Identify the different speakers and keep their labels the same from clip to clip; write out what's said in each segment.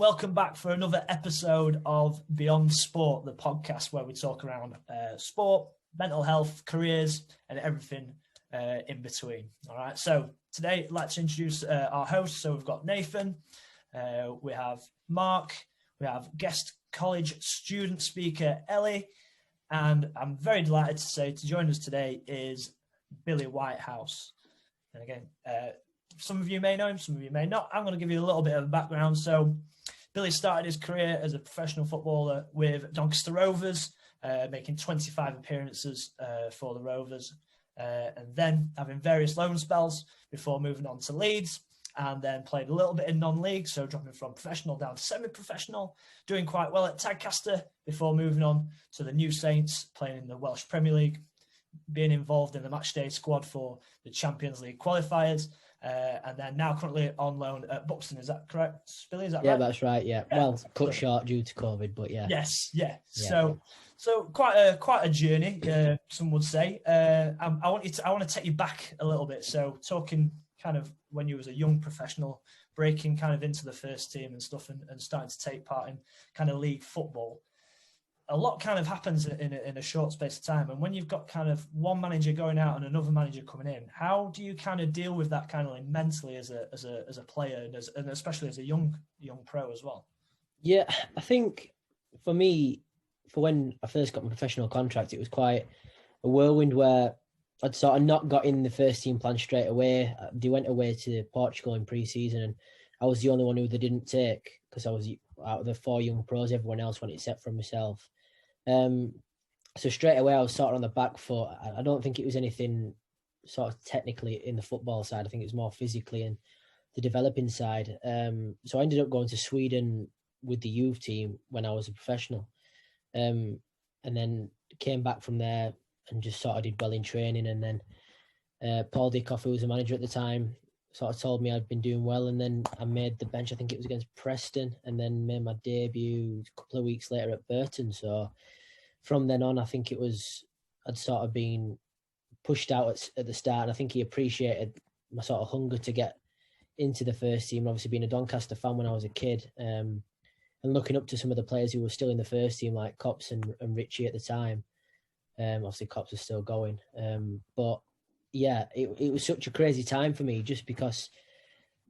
Speaker 1: welcome back for another episode of Beyond Sport, the podcast where we talk around sport, mental health, careers, and everything in between. All right, so today I'd like to introduce our hosts. So we've got Nathan, we have Mark, we have guest college student speaker Ellie, and I'm very delighted to say to join us today is Billy Whitehouse. And again, some of you may know him, some of you may not. I'm going to give you a little bit of a background. So Billy started his career as a professional footballer with Doncaster Rovers, making 25 appearances for the Rovers, and then having various loan spells before moving on to Leeds, and then played a little bit in non-league, so dropping from professional down to semi-professional, doing quite well at Doncaster before moving on to the New Saints, playing in the Welsh Premier League, being involved in the matchday squad for the Champions League qualifiers, and then now currently on loan at Buxton. Is that correct, Billy? Is that right?
Speaker 2: Yeah, that's right. Yeah. Well, cut short due to COVID, but yeah.
Speaker 1: Yes, yeah. So quite a journey, some would say. I want to take you back a little bit. So talking kind of when you was a young professional, breaking kind of into the first team and stuff, and starting to take part in kind of league football. A lot kind of happens in a short space of time, and when you've got kind of one manager going out and another manager coming in, how do you kind of deal with that kind of like mentally as a player and especially as a young pro as well?
Speaker 2: Yeah, I think for me, for when I first got my professional contract, it was quite a whirlwind where I'd sort of not got in the first team plan straight away. They went away to Portugal in pre-season, and I was the only one who they didn't take because I was out of the 4 young pros. Everyone else went except for myself. So straight away I was sort of on the back foot. I don't think it was anything sort of technically in the football side. I think it was more physically and the developing side. So I ended up going to Sweden with the youth team when I was a professional, and then came back from there and just sort of did well in training. And then Paul Dickoff, who was a manager at the time, sort of told me I'd been doing well, and then I made the bench. I think it was against Preston, and then made my debut a couple of weeks later at Burton. So from then on, I think I'd sort of been pushed out at the start, and I think he appreciated my sort of hunger to get into the first team. Obviously, being a Doncaster fan when I was a kid, and looking up to some of the players who were still in the first team, like Cops and Richie at the time. Obviously, Cops was still going, but yeah, it was such a crazy time for me, just because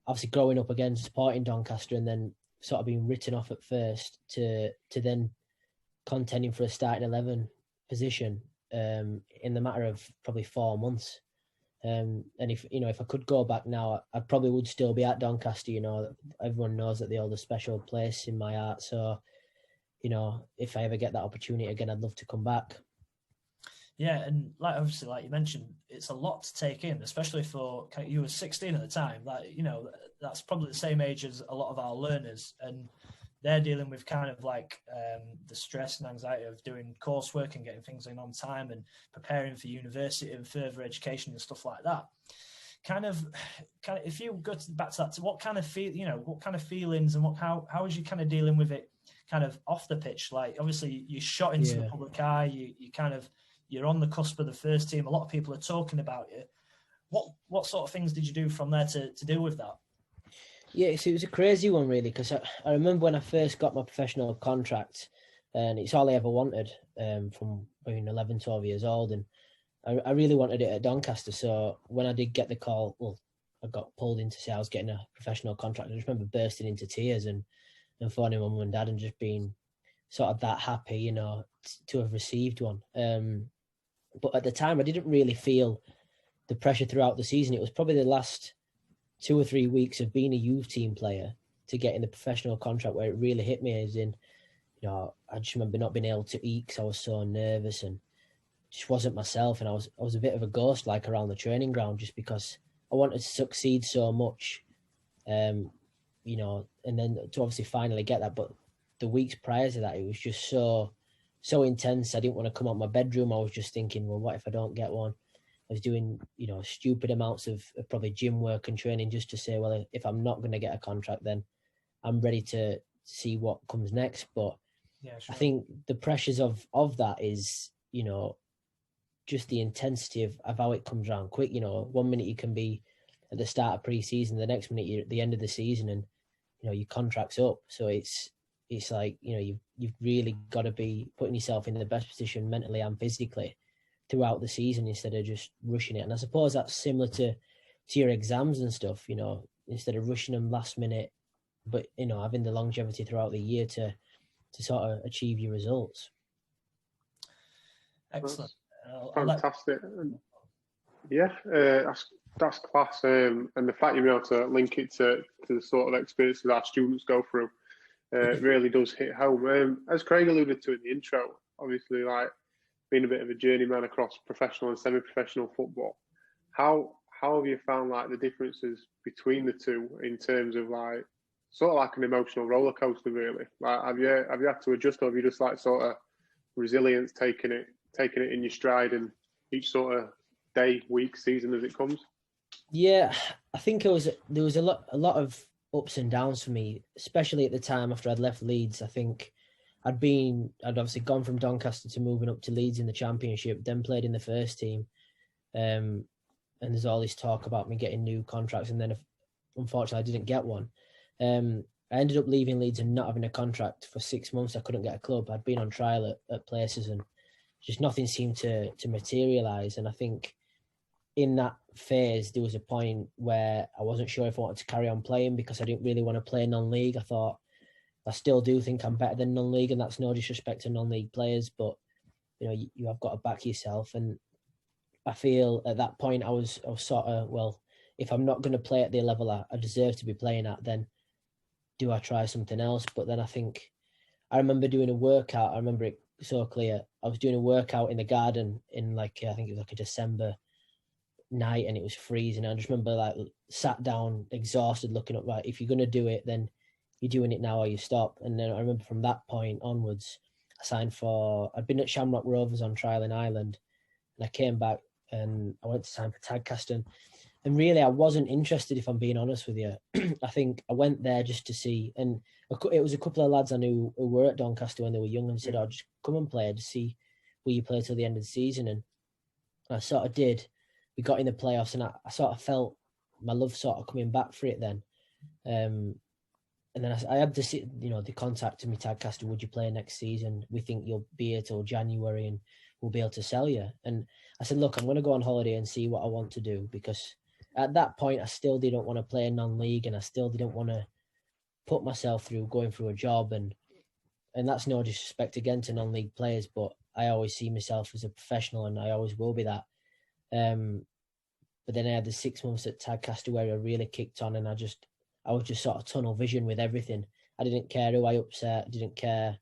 Speaker 2: obviously growing up again, supporting Doncaster, and then sort of being written off at first to then contending for a starting 11 position in the matter of probably 4 months. And if I could go back now, I probably would still be at Doncaster. Everyone knows that they hold a special place in my heart. So, if I ever get that opportunity again, I'd love to come back.
Speaker 1: Yeah, and obviously, like you mentioned, it's a lot to take in, especially for you were 16 at the time. That's probably the same age as a lot of our learners, and they're dealing with kind of like the stress and anxiety of doing coursework and getting things in on time and preparing for university and further education and stuff like that. Kind of, if you go back to that, what kind of feelings and how is you kind of dealing with it, kind of off the pitch? Like obviously you shot into the public eye, you're on the cusp of the first team. A lot of people are talking about you. What sort of things did you do from there to deal with that?
Speaker 2: Yeah, so it was a crazy one, really, because I remember when I first got my professional contract, and it's all I ever wanted from being 11, 12 years old, and I really wanted it at Doncaster. So when I did get the call, I got pulled in to say I was getting a professional contract. I just remember bursting into tears and phoning mum and dad and just being sort of that happy, to have received one. But at the time, I didn't really feel the pressure throughout the season. It was probably the last 2 or 3 weeks of being a youth team player to get in the professional contract where it really hit me, as in, I just remember not being able to eat because I was so nervous and just wasn't myself. And I was a bit of a ghost around the training ground, just because I wanted to succeed so much, and then to obviously finally get that. But the weeks prior to that, it was just so intense. I didn't want to come out of my bedroom. I was just thinking, well, what if I don't get one? I was doing, stupid amounts of probably gym work and training just to say, well, if I'm not going to get a contract, then I'm ready to see what comes next. But yeah, sure. I think the pressures of that is, just the intensity of how it comes around quick. 1 minute you can be at the start of pre-season, the next minute you're at the end of the season, and your contract's up. So it's like, you've really got to be putting yourself in the best position mentally and physically throughout the season instead of just rushing it. And I suppose that's similar to your exams and stuff, instead of rushing them last minute, but, having the longevity throughout the year to sort of achieve your results.
Speaker 1: Excellent.
Speaker 3: Fantastic. Yeah, that's class. And the fact you're able to link it to the sort of experiences our students go through really does hit home. As Craig alluded to in the intro, obviously, like being a bit of a journeyman across professional and semi-professional football, how have you found like the differences between the two in terms of like sort of like an emotional roller coaster, really? Like, have you had to adjust, or have you just like sort of resilience, taking it in your stride, and each sort of day, week, season as it comes?
Speaker 2: Yeah, I think there was a lot of ups and downs for me, especially at the time after I'd left Leeds. I think I'd obviously gone from Doncaster to moving up to Leeds in the Championship, then played in the first team. And there's all this talk about me getting new contracts, and then unfortunately I didn't get one. I ended up leaving Leeds and not having a contract for 6 months. I couldn't get a club. I'd been on trial at places and just nothing seemed to materialise. And I think in that phase, there was a point where I wasn't sure if I wanted to carry on playing because I didn't really want to play non-league. I still do think I'm better than non-league, and that's no disrespect to non-league players, but you have got to back yourself. And I feel at that point I was sort of, well, if I'm not going to play at the level I deserve to be playing at, then do I try something else? But then I remember doing a workout. I remember it so clear. I was doing a workout in the garden in I think it was like a December night, and it was freezing. I just remember like sat down exhausted looking up, right, if you're going to do it, then you're doing it now or you stop. And then I remember from that point onwards, I'd been at Shamrock Rovers on trial in Ireland, and I came back and I went to sign for Doncaster. And really, I wasn't interested, if I'm being honest with you. I think I went there just to see, and it was a couple of lads I knew who were at Doncaster when they were young, and said, "Oh, just come and play to see will you play till the end of the season." And I sort of did. We got in the playoffs, and I sort of felt my love sort of coming back for it then. And then I had to they contacted me, Doncaster, would you play next season? We think you'll be here till January and we'll be able to sell you. And I said, look, I'm going to go on holiday and see what I want to do, because at that point I still didn't want to play non-league, and I still didn't want to put myself through going through a job. And that's no disrespect again to non-league players, but I always see myself as a professional, and I always will be that. But then I had the 6 months at Doncaster where I really kicked on, and I was just sort of tunnel vision with everything. I didn't care who I upset, didn't care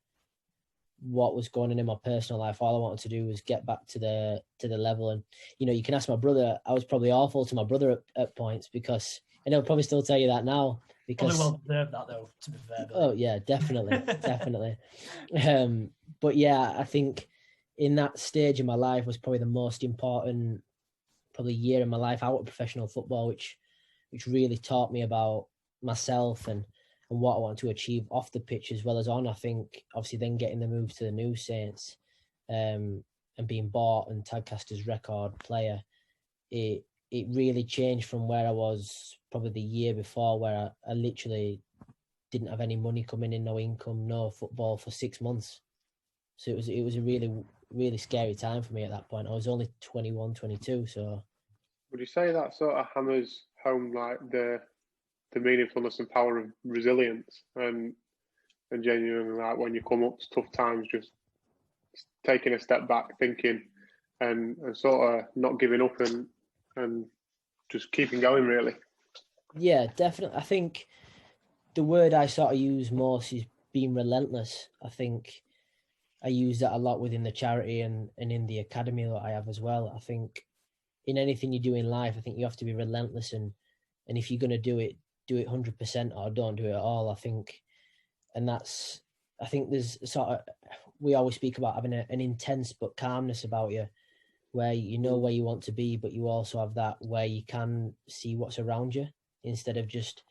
Speaker 2: what was going on in my personal life. All I wanted to do was get back to the level. And you can ask my brother. I was probably awful to my brother at points, because, and he'll probably still tell you that now, because
Speaker 1: probably well deserved that though, to be fair.
Speaker 2: Oh yeah, definitely. Definitely. But yeah, I think in that stage of my life was probably the most important probably year in my life out of professional football, which really taught me about myself and what I want to achieve off the pitch as well as on. I think obviously then getting the move to the new Saints and being bought and Doncaster's record player, it really changed from where I was probably the year before, where I literally didn't have any money coming in, no income, no football for 6 months. So it was a really, really scary time for me at that point. I was only 21, 22. So
Speaker 3: would you say that sort of hammers home like the meaningfulness and power of resilience and genuinely, like when you come up to tough times, just taking a step back, thinking and sort of not giving up and just keeping going, really?
Speaker 2: Yeah, definitely. I think the word I sort of use most is being relentless. I think I use that a lot within the charity and in the academy that I have as well. I think in anything you do in life, I think you have to be relentless, and if you're going to do it 100% or don't do it at all. I think there's sort of, we always speak about having an intense but calmness about you, where you know where you want to be, but you also have that where you can see what's around you instead of just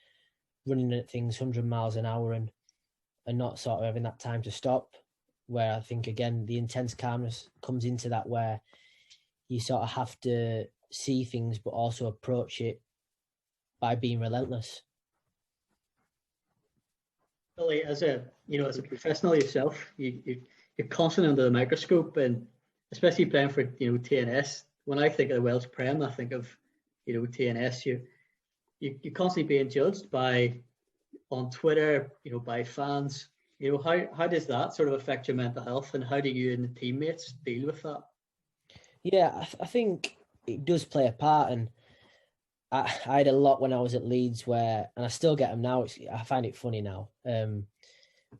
Speaker 2: running at things 100 miles an hour and not sort of having that time to stop. Where I think, again, the intense calmness comes into that, where you sort of have to see things but also approach it by being relentless.
Speaker 4: Billy, as a professional yourself, you're constantly under the microscope, and especially playing for TNS. When I think of the Welsh Prem, I think of TNS. You're constantly being judged on Twitter, by fans. How does that sort of affect your mental health, and how do you and the teammates deal with that?
Speaker 2: Yeah, I think it does play a part, and I had a lot when I was at Leeds and I still get them now. I find it funny now,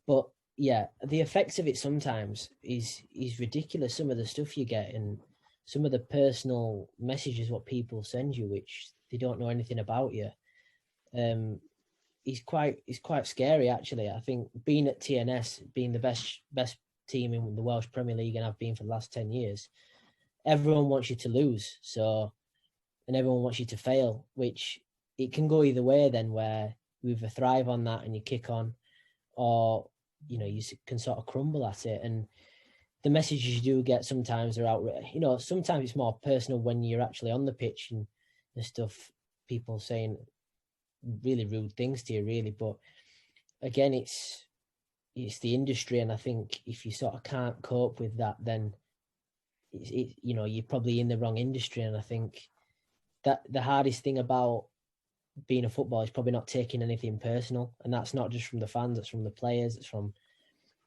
Speaker 2: but yeah, the effects of it sometimes is ridiculous. Some of the stuff you get and some of the personal messages what people send you, which they don't know anything about you, is quite scary actually. I think being at TNS, being the best team in the Welsh Premier League, and I've been for the last 10 years, everyone wants you to lose, and everyone wants you to fail, which it can go either way then, where you either thrive on that and you kick on, or you can sort of crumble at it. And the messages you do get sometimes are outright, sometimes it's more personal when you're actually on the pitch and stuff, people saying really rude things to you, really. But again, it's the industry, and I think if you sort of can't cope with that, then you're probably in the wrong industry. And I think that the hardest thing about being a footballer is probably not taking anything personal, and that's not just from the fans, it's from the players, it's from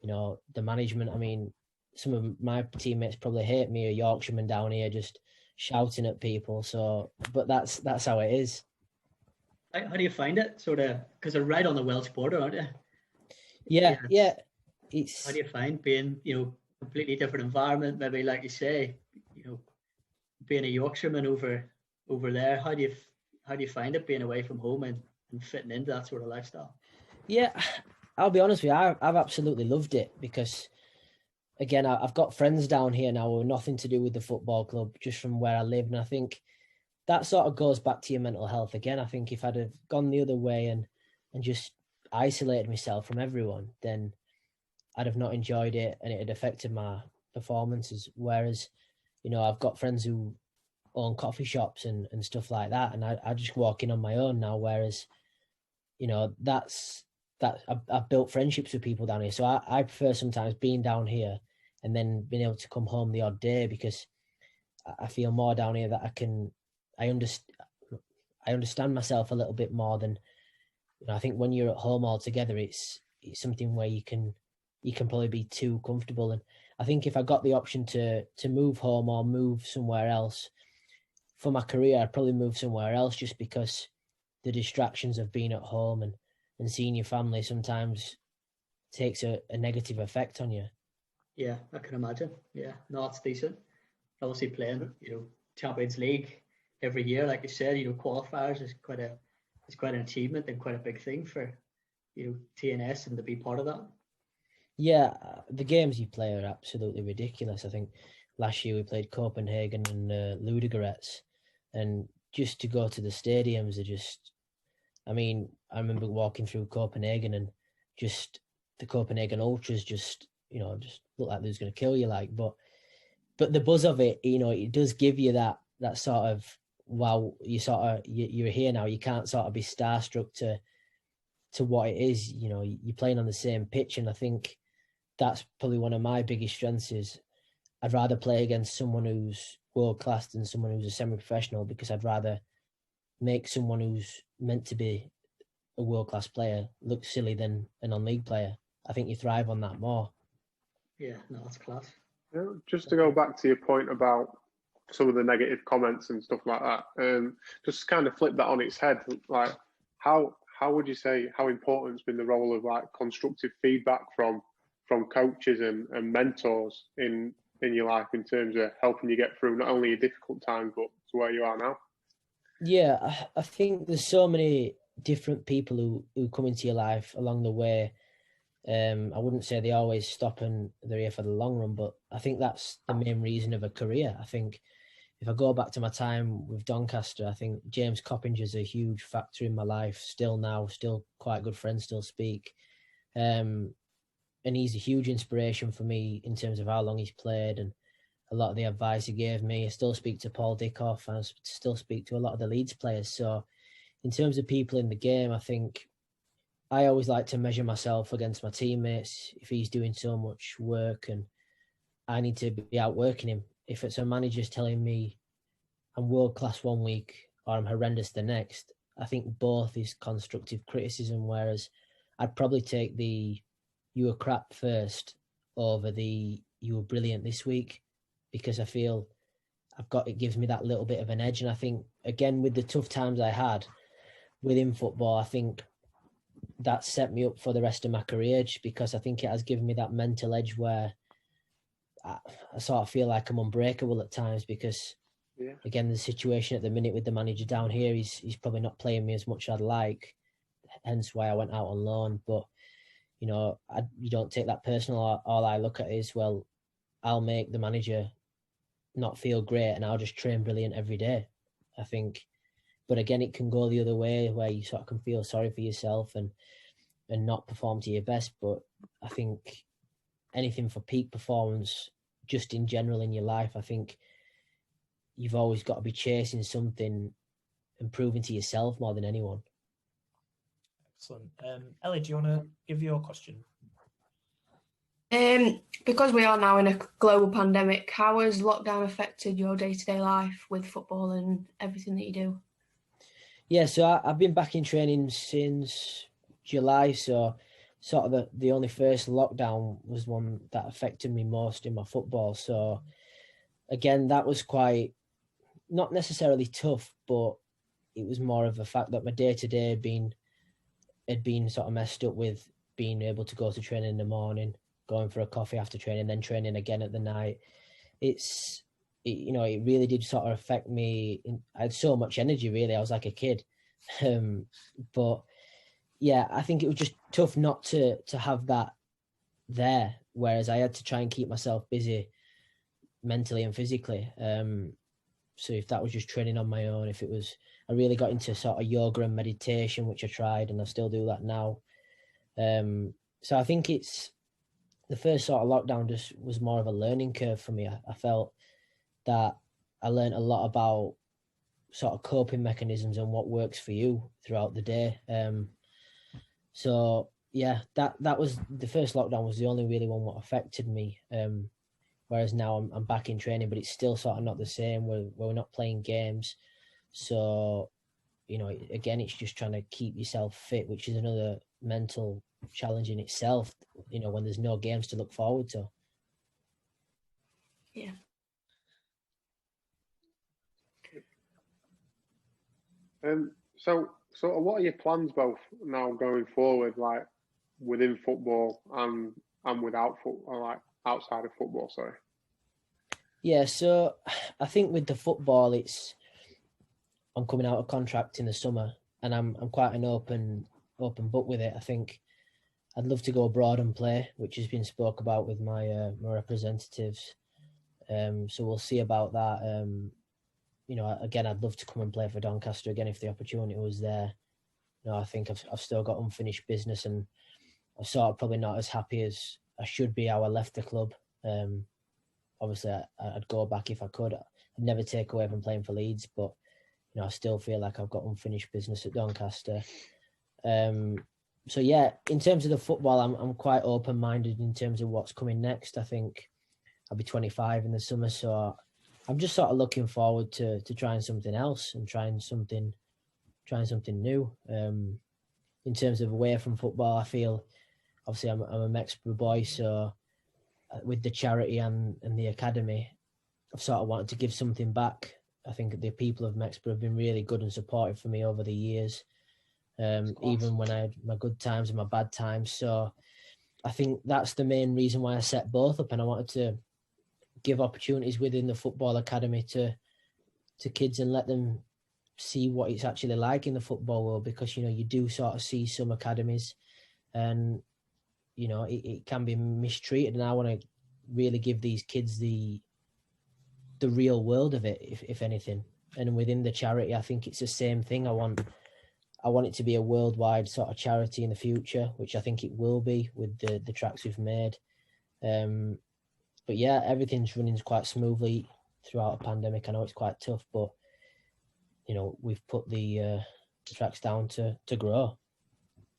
Speaker 2: the management. I mean, some of my teammates probably hate me, a Yorkshireman down here just shouting at people. So, but that's how it is.
Speaker 4: How do you find it? Sort of, because they're right on the Welsh border, aren't you?
Speaker 2: Yeah.
Speaker 4: It's how do you find being, completely different environment? Maybe like you say, being a Yorkshireman over there. How do you find it being away from home and fitting into that sort of lifestyle?
Speaker 2: Yeah, I'll be honest with you, I've absolutely loved it, because again, I've got friends down here now who are nothing to do with the football club, just from where I live. And I think that sort of goes back to your mental health again. I think if I'd have gone the other way and just isolated myself from everyone, then I'd have not enjoyed it, and it had affected my performances. Whereas, I've got friends who own coffee shops and stuff like that, and I just walk in on my own now. Whereas, I've built friendships with people down here. So I prefer sometimes being down here and then being able to come home the odd day, because I feel more down here that I understand myself a little bit more than, I think when you're at home all together, it's something where you can probably be too comfortable. And I think if I got the option to move home or move somewhere else for my career, I'd probably move somewhere else, just because the distractions of being at home and seeing your family sometimes takes a negative effect on you.
Speaker 4: Yeah, I can imagine. Yeah, no, it's decent. Obviously playing, Champions League every year, like you said, qualifiers is quite an achievement and quite a big thing for, TNS, and to be part of that.
Speaker 2: Yeah, the games you play are absolutely ridiculous. I think last year we played Copenhagen and Ludogorets, and just to go to the stadiums are just, I mean, I remember walking through Copenhagen and just the Copenhagen Ultras just look like they was going to kill you, but the buzz of it, it does give you that sort of, wow, you're here now. You can't sort of be starstruck to what it is. You're playing on the same pitch, and I think that's probably one of my biggest strengths is I'd rather play against someone who's world class than someone who's a semi-professional, because I'd rather make someone who's meant to be a world-class player look silly than a non-league player. I think you thrive on that more.
Speaker 4: Yeah, no, that's class.
Speaker 3: Just to go back to your point about some of the negative comments and stuff like that, just kind of flip that on its head. Like, how would you say how important has been the role of like constructive feedback from coaches and mentors in your life, in terms of helping you get through not only a difficult time but to where you are now?
Speaker 2: Yeah, I think there's so many different people who come into your life along the way. I wouldn't say they always stop and they're here for the long run, but I think that's the main reason of a career. I think if I go back to my time with Doncaster, I think James Coppinger's a huge factor in my life still now, still quite good friends, still speak. And he's a huge inspiration for me in terms of how long he's played and a lot of the advice he gave me. I still speak to Paul Dickoff, and I still speak to a lot of the Leeds players. So in terms of people in the game, I think I always like to measure myself against my teammates. If he's doing so much work and I need to be outworking him, if it's a manager's telling me I'm world class one week or I'm horrendous the next, I think both is constructive criticism. Whereas I'd probably take the "you were crap" first over the "you were brilliant this week," because I feel it gives me that little bit of an edge. And I think, again, with the tough times I had within football, I think that set me up for the rest of my career, because I think it has given me that mental edge where I sort of feel like I'm unbreakable at times, because again, the situation at the minute with the manager down here, he's probably not playing me as much as I'd like, hence why I went out on loan. But you know, you don't take that personal. All I look at is, well, I'll make the manager not feel great and I'll just train brilliant every day, I think. But again, it can go the other way, where you sort of can feel sorry for yourself and not perform to your best. But I think anything for peak performance, just in general in your life, I think you've always got to be chasing something and proving to yourself more than anyone.
Speaker 1: Excellent. Ellie, do you want to give your question?
Speaker 5: Because we are now in a global pandemic, how has lockdown affected your day-to-day life with football and everything that you do?
Speaker 2: Yeah, so I've been back in training since July, so sort of the only first lockdown was one that affected me most in my football. So again, that was quite, not necessarily tough, but it was more of a fact that my day-to-day had been sort of messed up with being able to go to training in the morning, going for a coffee after training, then training again at the night. It really did sort of affect me. I had so much energy, really. I was like a kid. But yeah, I think it was just tough not to have that there, whereas I had to try and keep myself busy mentally and physically. So if that was just training on my own, if it was, I really got into sort of yoga and meditation, which I tried, and I still do that now. So I think it's the first sort of lockdown just was more of a learning curve for me. I felt that I learned a lot about sort of coping mechanisms and what works for you throughout the day. So yeah, that was the first lockdown was the only really one what affected me. Whereas now I'm back in training, but it's still sort of not the same. We're not playing games. So, you know, again, it's just trying to keep yourself fit, which is another mental challenge in itself, you know, when there's no games to look forward to.
Speaker 5: Yeah.
Speaker 3: So what are your plans both now going forward, like within football and without football, like outside of football, sorry?
Speaker 2: Yeah, so I think with the football, I'm coming out of contract in the summer, and I'm quite an open book with it. I think I'd love to go abroad and play, which has been spoke about with my my representatives. So we'll see about that. You know, again, I'd love to come and play for Doncaster again if the opportunity was there. You know, I think I've still got unfinished business, and I'm sort of probably not as happy as I should be how I left the club. Obviously, I'd go back if I could. I'd never take away from playing for Leeds, but you know, I still feel like I've got unfinished business at Doncaster. So yeah, in terms of the football, I'm quite open-minded in terms of what's coming next. I think I'll be 25 in the summer, so I'm just sort of looking forward to trying something else and trying something new. In terms of away from football, I feel obviously I'm a Mexborough boy, so with the charity and the academy, I've sort of wanted to give something back. I think the people of Mexborough have been really good and supportive for me over the years, even when I had my good times and my bad times. So I think that's the main reason why I set both up, and I wanted to give opportunities within the football academy to kids and let them see what it's actually like in the football world, because, you know, you do sort of see some academies and, you know, it can be mistreated, and I want to really give these kids the real world of it, if anything. And within the charity, I think it's the same thing. I want it to be a worldwide sort of charity in the future, which I think it will be with the tracks we've made. But yeah, everything's running quite smoothly throughout a pandemic. I know it's quite tough, but you know, we've put the tracks down to grow.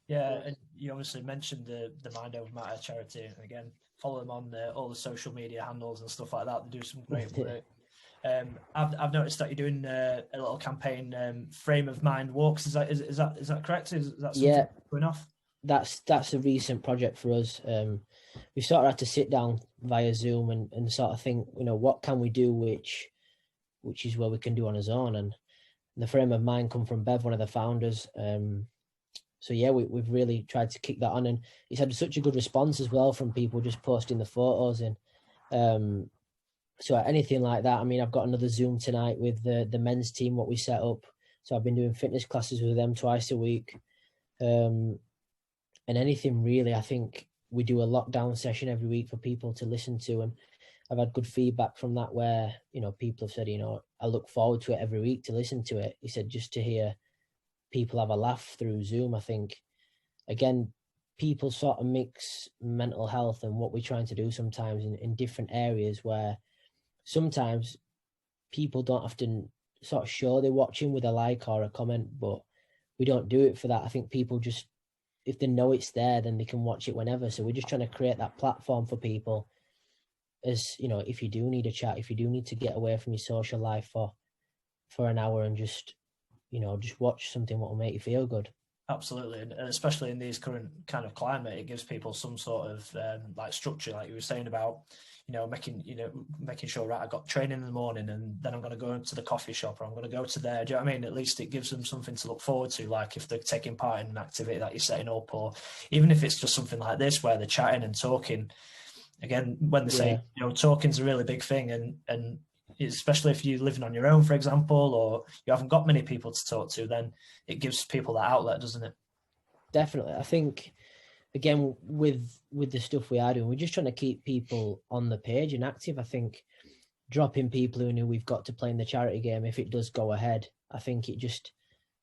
Speaker 1: Yeah, and you obviously mentioned the Mind Over Matter charity, and again, follow them on all the social media handles and stuff like that. They do some great work. I've noticed that you're doing a little campaign, Frame of Mind walks. Is that correct? Is that something going off?
Speaker 2: That's a recent project for us. We sort of had to sit down via Zoom and sort of think, what can we do which is where we can do on his own. And the Frame of Mind come from Bev, one of the founders. So yeah, we've really tried to kick that on, and it's had such a good response as well from people just posting the photos. And so anything like that. I mean, I've got another Zoom tonight with the men's team, what we set up. So I've been doing fitness classes with them twice a week. And anything really, I think we do a lockdown session every week for people to listen to. And I've had good feedback from that where, people have said, I look forward to it every week to listen to it. He said, just to hear people have a laugh through Zoom. I think, again, people sort of mix mental health and what we're trying to do sometimes in different areas where sometimes people don't often sort of show they're watching with a like or a comment, but we don't do it for that. I think people just, if they know it's there, then they can watch it whenever. So we're just trying to create that platform for people as, if you do need a chat, if you do need to get away from your social life for an hour and just watch something what will make you feel good.
Speaker 1: Absolutely, and especially in these current kind of climate, it gives people some sort of like structure, like you were saying about, making sure, right, I got training in the morning and then I'm going to go to the coffee shop or I'm going to go to there. Do you know what I mean? At least it gives them something to look forward to, like if they're taking part in an activity that you're setting up, or even if it's just something like this where they're chatting and talking. Again, when they say, talking's a really big thing, and especially if you're living on your own, for example, or you haven't got many people to talk to, then it gives people that outlet, doesn't it?
Speaker 2: Definitely. I think, again, with the stuff we are doing, we're just trying to keep people on the page and active. I think dropping people who knew we've got to play in the charity game, if it does go ahead, I think it just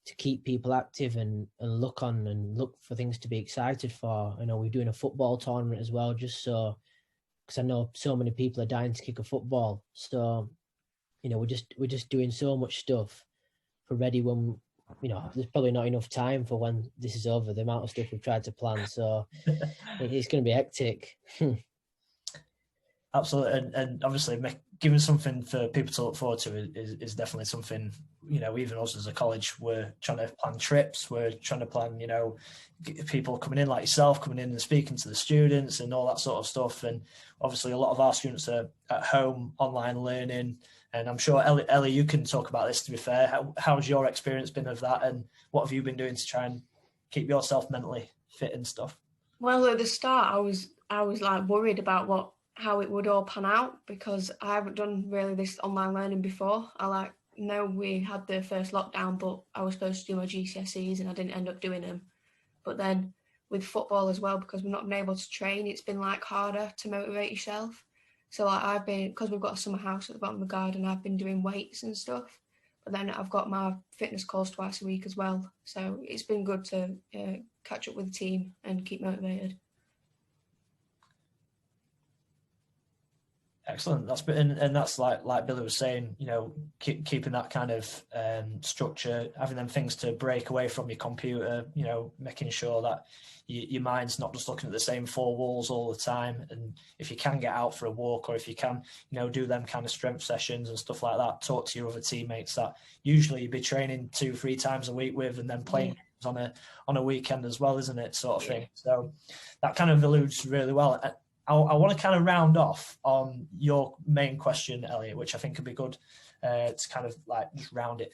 Speaker 2: to keep people active and look for things to be excited for. We're doing a football tournament as well, just so, because I know so many people are dying to kick a football. So, we're just doing so much stuff for ready when, there's probably not enough time for when this is over, the amount of stuff we've tried to plan. So it's going to be hectic.
Speaker 1: Absolutely. And obviously giving something for people to look forward to is definitely something, even us as a college, we're trying to plan trips, we're trying to plan, people coming in like yourself, coming in and speaking to the students and all that sort of stuff. And obviously a lot of our students are at home, online learning. And I'm sure, Ellie, you can talk about this, to be fair. How's your experience been of that? And what have you been doing to try and keep yourself mentally fit and stuff?
Speaker 5: Well, at the start, I was like worried about how it would all pan out, because I haven't done really this online learning before. I know we had the first lockdown, but I was supposed to do my GCSEs and I didn't end up doing them. But then with football as well, because we've not been able to train, it's been harder to motivate yourself. So I've been, because we've got a summer house at the bottom of the garden, I've been doing weights and stuff. But then I've got my fitness calls twice a week as well. So it's been good to catch up with the team and keep motivated.
Speaker 1: Excellent. That's been, and that's like Billy was saying, keeping that kind of structure, having them things to break away from your computer, making sure that your mind's not just looking at the same four walls all the time. And if you can get out for a walk, or if you can, do them kind of strength sessions and stuff like that, talk to your other teammates that usually you'd be training 2-3 times a week with, and then playing on a weekend as well, isn't it? Sort of thing. So that kind of alludes really well. I want to kind of round off on your main question, Elliot, which I think could be good to kind of just round it.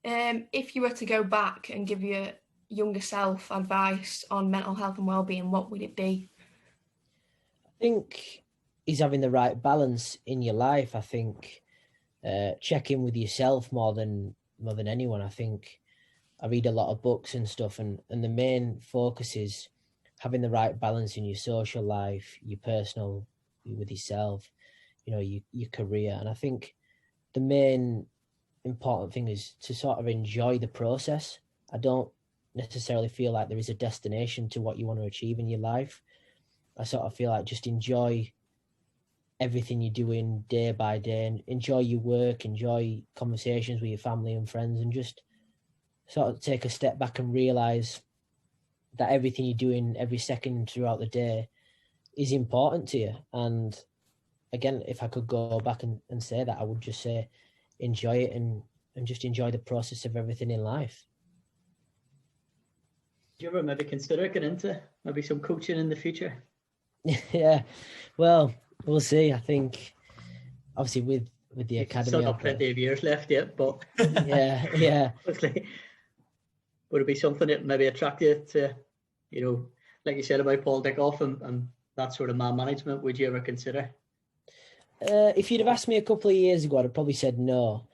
Speaker 5: If you were to go back and give your younger self advice on mental health and well-being, what would it be?
Speaker 2: I think is having the right balance in your life. I think check in with yourself more than anyone. I think I read a lot of books and stuff, and the main focus is having the right balance in your social life, your personal, with yourself, your career. And I think the main important thing is to sort of enjoy the process. I don't necessarily feel like there is a destination to what you want to achieve in your life. I sort of feel like just enjoy everything you're doing day by day, and enjoy your work, enjoy conversations with your family and friends, and just sort of take a step back and realise that everything you're doing every second throughout the day is important to you. And again, if I could go back and say that, I would just say enjoy it and just enjoy the process of everything in life.
Speaker 4: Do you ever maybe consider getting into maybe some coaching in the future?
Speaker 2: Yeah, well, we'll see. I think obviously with the
Speaker 4: You've
Speaker 2: academy,
Speaker 4: still got plenty of years left yet, but
Speaker 2: yeah.
Speaker 4: obviously, would it be something that maybe attract you to, you know, like you said about Paul Dickoff and that sort of man management? Would you ever consider?
Speaker 2: If you'd have asked me a couple of years ago, I'd have probably said no.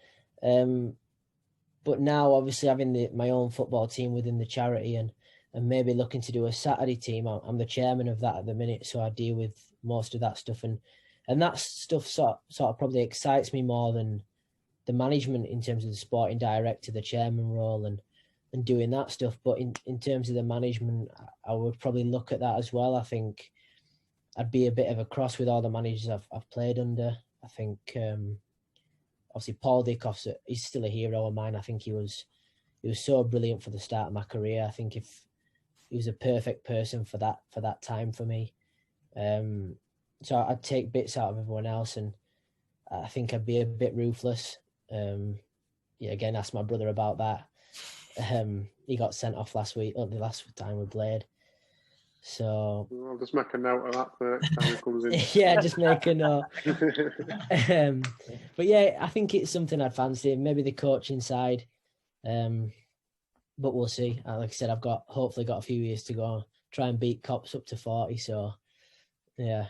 Speaker 2: But now, obviously, having my own football team within the charity and maybe looking to do a Saturday team, I'm the chairman of that at the minute, so I deal with most of that stuff. And that stuff sort of probably excites me more than the management in terms of the sporting director, the chairman role and doing that stuff. But in terms of the management, I would probably look at that as well. I think I'd be a bit of a cross with all the managers I've played under. I think obviously Paul Dickoff, he's still a hero of mine. I think he was so brilliant for the start of my career. I think if he was a perfect person for that time for me. So I'd take bits out of everyone else, and I think I'd be a bit ruthless. Again, ask my brother about that. He got sent off last last time we played. So
Speaker 3: I'll just make a note of that for next time he comes in.
Speaker 2: yeah, just make a note. But yeah, I think it's something I'd fancy. Maybe the coaching side, but we'll see. Like I said, I've hopefully got a few years to go. Try and beat Cops up to 40. So yeah,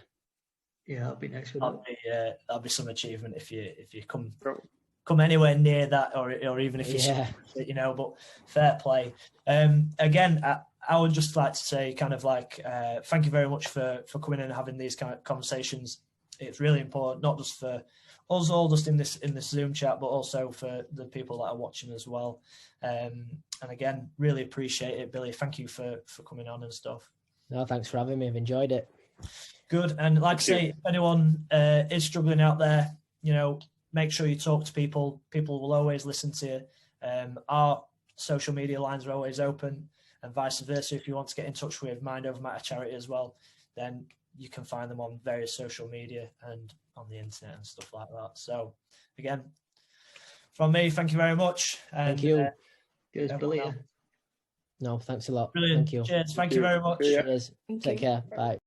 Speaker 4: that'll be next.
Speaker 1: That'll be some achievement if you come anywhere near that, or even if you but fair play. Again, I would just like to say kind of like thank you very much for coming in and having these kind of conversations. It's really important, not just for us all just in this Zoom chat, but also for the people that are watching as well. And again, really appreciate it, Billy. Thank you for coming on and stuff.
Speaker 2: No, thanks for having me. I've enjoyed it.
Speaker 1: Good. And like I say, if anyone is struggling out there, make sure you talk to people. People will always listen to you. Our social media lines are always open, and vice versa. If you want to get in touch with Mind Over Matter charity as well, then you can find them on various social media and on the internet and stuff like that. So again, from me, thank you very much. And,
Speaker 2: thank you.
Speaker 4: Cheers, Billy.
Speaker 2: No, thanks a lot.
Speaker 1: Brilliant.
Speaker 2: Thank you.
Speaker 1: Cheers. Thank you very much.
Speaker 2: Cheers. Take care. Bye.